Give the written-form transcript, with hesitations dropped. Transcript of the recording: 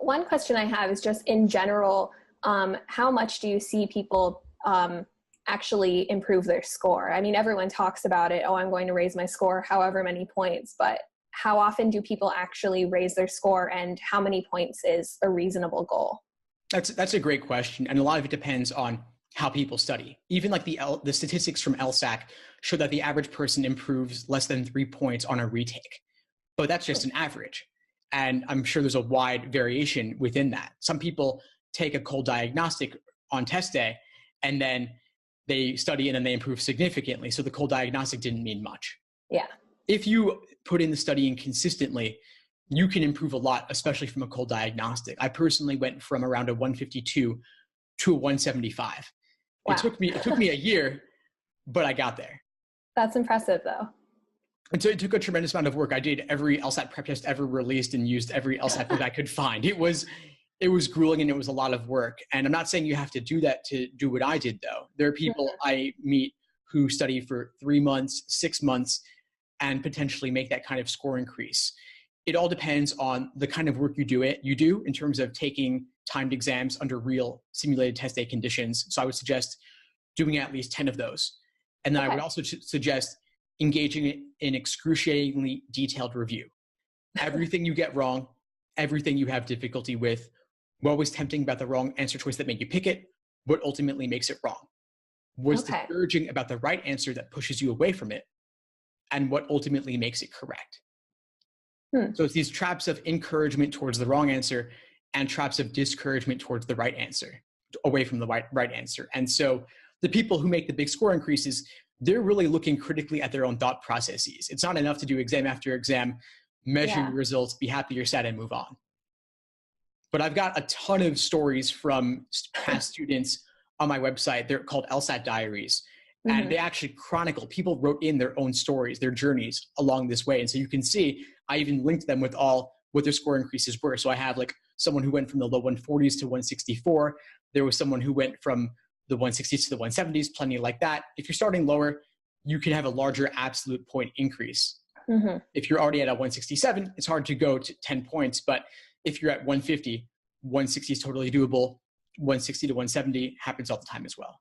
one question I have is just in general, how much do you see people actually improve their score? I mean, everyone talks about it. Oh, I'm going to raise my score however many points, but how often do people actually raise their score, and how many points is a reasonable goal? That's a great question. And a lot of it depends on how people study. Even like the statistics from LSAT show that the average person improves less than 3 points on a retake, but that's just an average. And I'm sure there's a wide variation within that. Some people take a cold diagnostic on test day and then they study and then they improve significantly. So the cold diagnostic didn't mean much. Yeah. If you put in the studying consistently, you can improve a lot, especially from a cold diagnostic. I personally went from around a 152 to a 175. Wow. It took me a year, but I got there. That's impressive though. And so it took a tremendous amount of work. I did every LSAT prep test ever released and used every LSAT book I could find. It was grueling and it was a lot of work. And I'm not saying you have to do that to do what I did though. There are people I meet who study for 3 months, 6 months, and potentially make that kind of score increase. It all depends on the kind of work you do in terms of taking timed exams under real simulated test day conditions. So I would suggest doing at least 10 of those. And then I would also suggest engaging in excruciatingly detailed review. Everything you get wrong, everything you have difficulty with, what was tempting about the wrong answer choice that made you pick it, what ultimately makes it wrong. What's discouraging about the right answer that pushes you away from it, and what ultimately makes it correct. So it's these traps of encouragement towards the wrong answer and traps of discouragement towards the right answer, away from the right answer. And so the people who make the big score increases, they're really looking critically at their own thought processes. It's not enough to do exam after exam, measure your results, be happy you're sad, and move on. But I've got a ton of stories from past students on my website. They're called LSAT diaries. And they actually chronicle, people wrote in their own stories, their journeys along this way. And so you can see, I even linked them with all what their score increases were. So I have like someone who went from the low 140s to 164. There was someone who went from the 160s to the 170s, plenty like that. If you're starting lower, you can have a larger absolute point increase. If you're already at a 167, it's hard to go to 10 points. But if you're at 150, 160 is totally doable. 160 to 170 happens all the time as well.